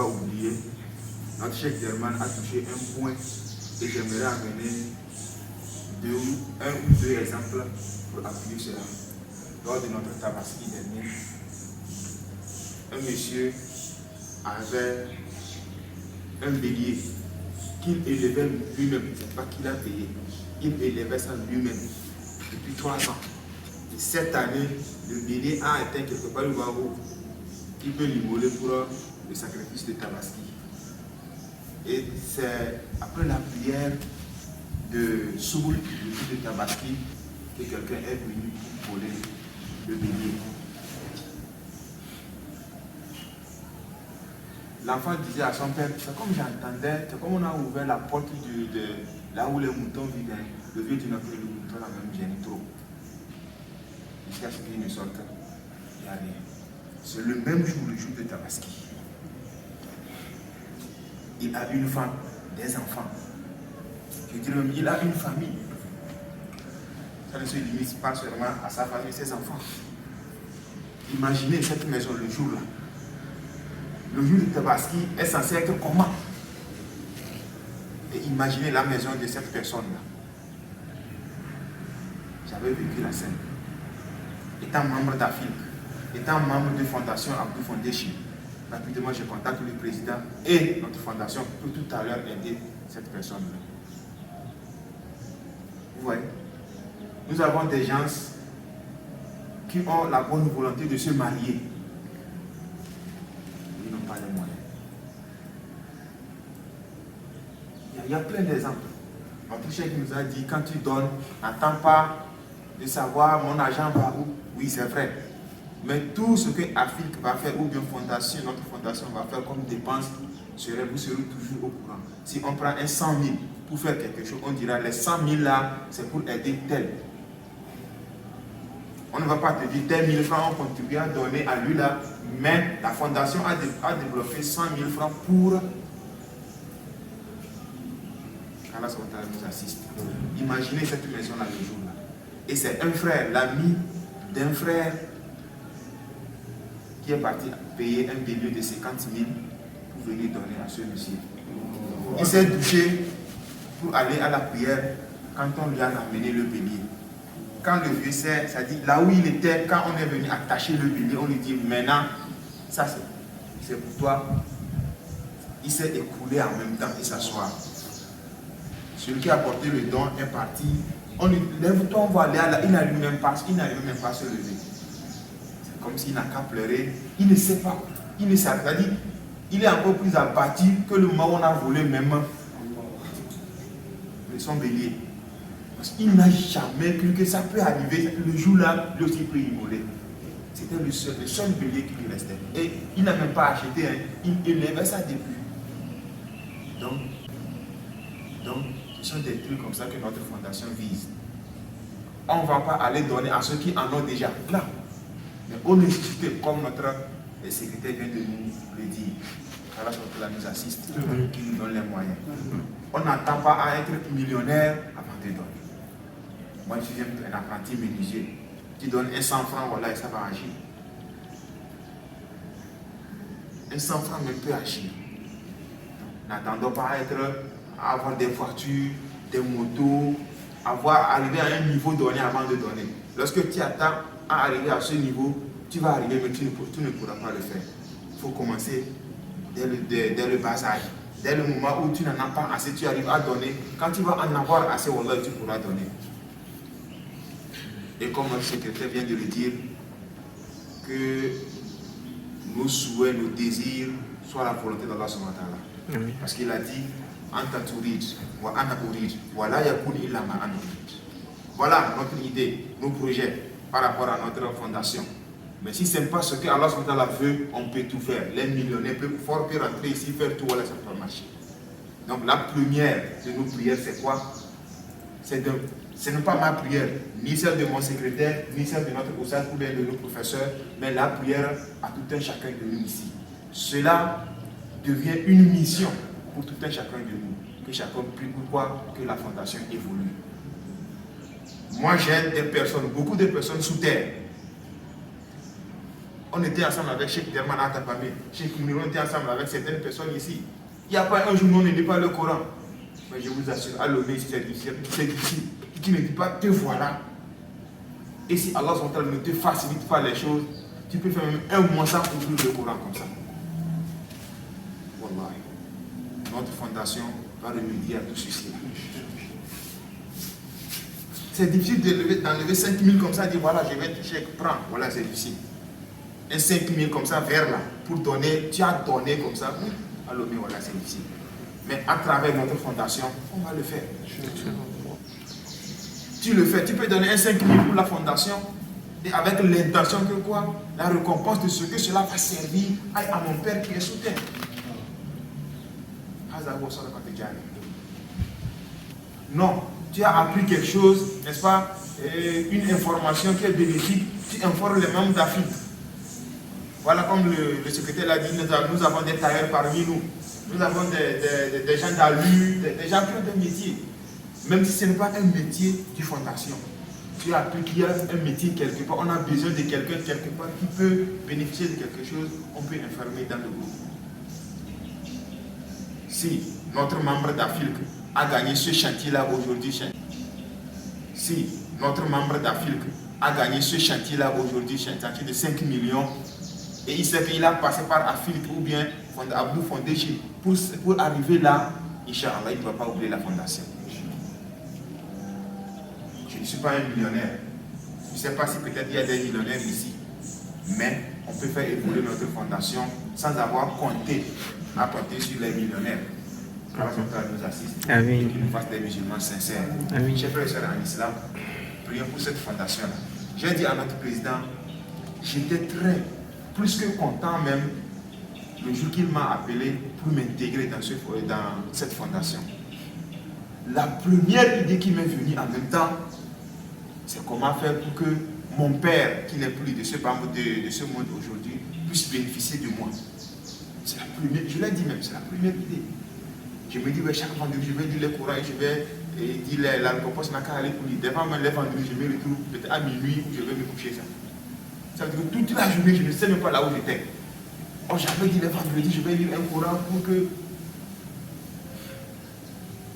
pas oublier, notre chef Germain a touché un point et j'aimerais amener un ou deux exemples pour appuyer cela. Lors de notre tabaski dernier, un monsieur avait un bélier qu'il élevait lui-même, c'est pas qu'il a payé, il élevait ça lui-même depuis 3 ans. Et cette année, le bélier a atteint quelque part le barreau. Il peut l'immoler pour le sacrifice de tabaski. Et c'est après la prière de Souboul, le jour de tabaski, que quelqu'un est venu pour voler le bélier. L'enfant disait à son père, c'est comme j'entendais, c'est comme on a ouvert la porte de là où les moutons vivent. Le vieux dit non, le mouton n'a même gêné trop. Jusqu'à ce qu'il ne sorte, il n'y a rien. C'est le même jour, le jour de tabaski. Il a une femme, des enfants. Je dirais même, il a une famille. Ça ne se limite pas seulement à sa famille, ses enfants. Imaginez cette maison le jour-là. Le jour de tabaski est censé être comment? Et imaginez la maison de cette personne-là. J'avais vécu la scène. Étant membre d'AFIC, étant membre de Fondation Abdou Foundation, rapidement je contacte le président et notre fondation pour tout à l'heure aider cette personne-là. Vous voyez? Nous avons des gens qui ont la bonne volonté de se marier. Ils n'ont pas les moyens. Il y a plein d'exemples. Notre chef nous a dit, quand tu donnes, n'attends pas de savoir mon argent va où. Oui, c'est vrai. Mais tout ce que Afrique va faire, ou bien fondation, notre fondation va faire comme dépense, vous serez toujours au courant. Si on prend un 100 000 pour faire quelque chose, on dira les 100 000 là, c'est pour aider tel. On ne va pas te dire tel 1000 francs, on contribue à donner à lui là, mais la fondation a développé 100 000 francs pour Allah nous assiste. Imaginez cette maison-là le jour-là. Et c'est un frère, l'ami d'un frère qui est parti payer un bélier de 50 000 pour venir donner à ce monsieur. Il s'est douché pour aller à la prière quand on lui a amené le bélier. Quand le vieux sait, ça dit là où il était, quand on est venu attacher le bélier, on lui dit maintenant, ça c'est pour toi. Il s'est écoulé en même temps et s'asseoir. Celui qui a porté le don est parti. On lui lève-toi, on va aller à la... Il n'arrive même pas à se lever. C'est comme s'il n'a qu'à pleurer. Il ne sait pas. Il ne sait pas. Il est encore plus abattu que le moment où on a volé même son bélier. Parce qu'il n'a jamais cru que ça peut arriver. Le jour-là, lui aussi peut immoler. C'était le seul bélier qui lui restait. Et il n'a même pas acheté. Il élevait ça depuis. Donc, ce sont des trucs comme ça que notre fondation vise. On ne va pas aller donner à ceux qui en ont déjà plein. Mais au nécessité, comme notre secrétaire vient de nous le dire, Allah nous assiste, qui nous donne les moyens. On n'attend pas à être millionnaire avant de donner. Moi, je suis un apprenti menuisier. Tu donnes un 100 francs, voilà, et ça va agir. Un 100 francs même peut agir. N'attendons pas à avoir des voitures, des motos, arriver à un niveau donné avant de donner. Lorsque tu attends à arriver à ce niveau, tu vas arriver, mais tu ne pourras pas le faire. Il faut commencer dès le bas âge. Dès le moment où tu n'en as pas assez, tu arrives à donner. Quand tu vas en avoir assez, wallah, tu pourras donner. Et comme notre secrétaire vient de le dire, que nos souhaits, nos désirs soient la volonté d'Allah subhanahu wa ta'ala. Parce qu'il a dit, Anta turid, wa ana urid, wa la yakun illa ma ana urid. Voilà notre idée, nos projets par rapport à notre fondation. Mais si ce n'est pas ce que Allah subhanahu wa ta'ala veut, on peut tout faire. Les millionnaires peuvent rentrer ici, faire tout, voilà, ça peut marcher. Donc la première de nos prières, c'est quoi? Ce n'est pas ma prière, ni celle de mon secrétaire, ni celle de notre oustaz ou bien de nos professeurs, mais la prière à tout un chacun de nous ici. Cela devient une mission pour tout un chacun de nous. Que chacun prie pour quoi? Que la fondation évolue. Moi, j'aide des personnes, beaucoup de personnes sous terre. On était ensemble avec Cheikh Derman Atapamé, Cheikh Mouniron était ensemble avec certaines personnes ici. Il n'y a pas un jour où on ne lit pas le Coran. Mais je vous assure, à Lomé, c'est difficile, qui ne dit pas te voilà. Et si Allah ne te facilite pas les choses, tu peux faire même un mois sans ouvrir le Coran comme ça. Wallahi. Notre fondation va remédier à tout ceci. C'est difficile d'enlever 5 000 comme ça, dire voilà, je vais te chèque, prends. Voilà, c'est difficile. Un 5 000 comme ça, vers là, pour donner, tu as donné comme ça, alors mais voilà, c'est difficile. Mais à travers notre fondation, on va le faire. Tu le fais, tu peux donner un 5 000 pour la fondation, et avec l'intention que quoi? La récompense de ce que cela va servir à mon Père qui est sous terre. Non, tu as appris quelque chose, n'est-ce pas? Une information qui est bénéfique, tu informes les membres d'Afrique. Voilà, comme le secrétaire l'a dit, nous avons des tailleurs parmi nous. Nous avons des gens d'allure, des gens qui ont des métiers. Même si ce n'est pas un métier de fondation. Tu as appris qu'il y a un métier quelque part, on a besoin de quelqu'un quelque part qui peut bénéficier de quelque chose, on peut informer dans le groupe. Si notre membre d'Afrique a gagné ce chantier-là aujourd'hui, si notre membre d'Afrique a gagné ce chantier-là aujourd'hui, chantier de 5 millions, et il sait qu'il a passé par Afrique ou bien Abdou Foundation pour arriver là, Inch'Allah, il ne va pas oublier la fondation. Je ne suis pas un millionnaire. Je ne sais pas si peut-être il y a des millionnaires ici, mais on peut faire évoluer notre fondation sans avoir compté sur les millionnaires. Allah nous assiste et qu'il nous fasse des musulmans sincères. Chers frères et sœurs en islam, prions pour cette fondation-là. J'ai dit à notre président, j'étais plus que content même, le jour qu'il m'a appelé pour m'intégrer dans cette fondation. La première idée qui m'est venue en même temps, c'est comment faire pour que mon père, qui n'est plus de ce monde aujourd'hui, puisse bénéficier de moi. C'est la première, je l'ai dit même, c'est la première idée. Je me dis, ouais, chaque vendredi, je vais dire le Coran et je vais dire la récompense n'a qu'à aller pour lui. Devant moi, les vendredis, je me retrouve peut-être à minuit où je vais me coucher. Ça veut dire que toute la journée, je ne sais même pas là où j'étais. Oh, j'avais dit le vendredi, je vais lire un Coran pour que,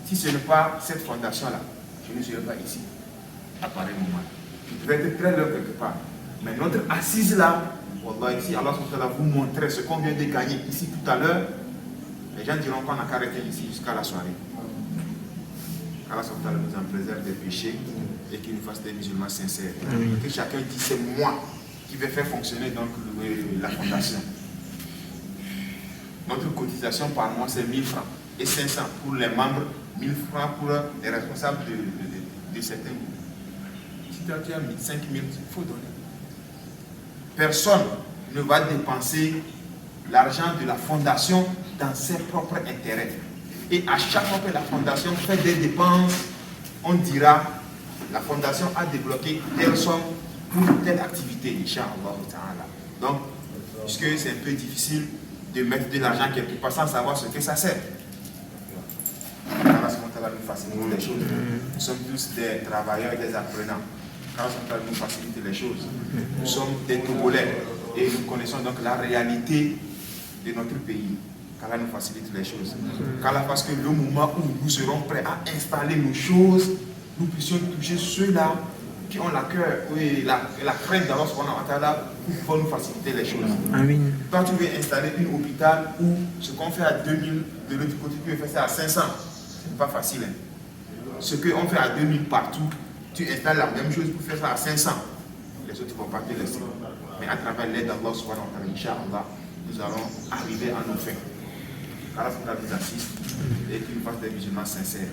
si ce n'est pas cette fondation-là, je ne serai pas ici, à pareil moment. Je devais être très loin quelque part. Mais notre assise là, Wallah, ici, Allah vous montrer ce qu'on vient de gagner ici tout à l'heure, les gens diront qu'on n'a qu'à arrêter ici jusqu'à la soirée. Allah nous en préserve des péchés et qu'il nous fasse des musulmans sincères. Que chacun dise, c'est moi qui vais faire fonctionner donc la fondation. Notre cotisation par mois, c'est 1000 francs et 500 pour les membres, 1000 francs pour les responsables de certains groupes. Si tu as mis 5 000, il faut donner. Personne ne va dépenser l'argent de la fondation dans ses propres intérêts. Et à chaque fois que la fondation fait des dépenses, on dira la fondation a débloqué telle somme pour telle activité, Inch'Allah ta'ala. Donc, puisque c'est un peu difficile de mettre de l'argent quelque part sans savoir ce que ça sert. Allah nous facilite les choses. Nous sommes tous des travailleurs et des apprenants. Allah nous facilite les choses. Nous sommes des Togolais et nous connaissons donc la réalité de notre pays. Qu'Allah nous facilite les choses. Qu'Allah fasse que le moment où nous serons prêts à installer nos choses, nous puissions toucher ceux-là qui ont la cœur et la crainte d'Allah subhanahu wa ta'ala pour nous faciliter les choses. Amen. Quand tu veux installer un hôpital où ce qu'on fait à 2000, de l'autre côté, tu veux faire ça à 500, ce n'est pas facile. Hein. Ce qu'on fait à 2000 partout, tu installes la même chose pour faire ça à 500. Les autres ne vont pas te laisser. Mais à travers l'aide d'Allah subhanahu wa ta'ala, Inch'Allah, nous allons arriver à nos fins. Allah nous assiste et qu'il nous fasse des musulmans sincères.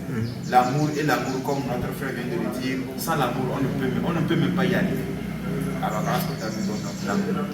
L'amour et l'amour, comme notre frère vient de le dire, sans l'amour, on ne peut même pas y aller. Alors, Allah nous donne notre amour.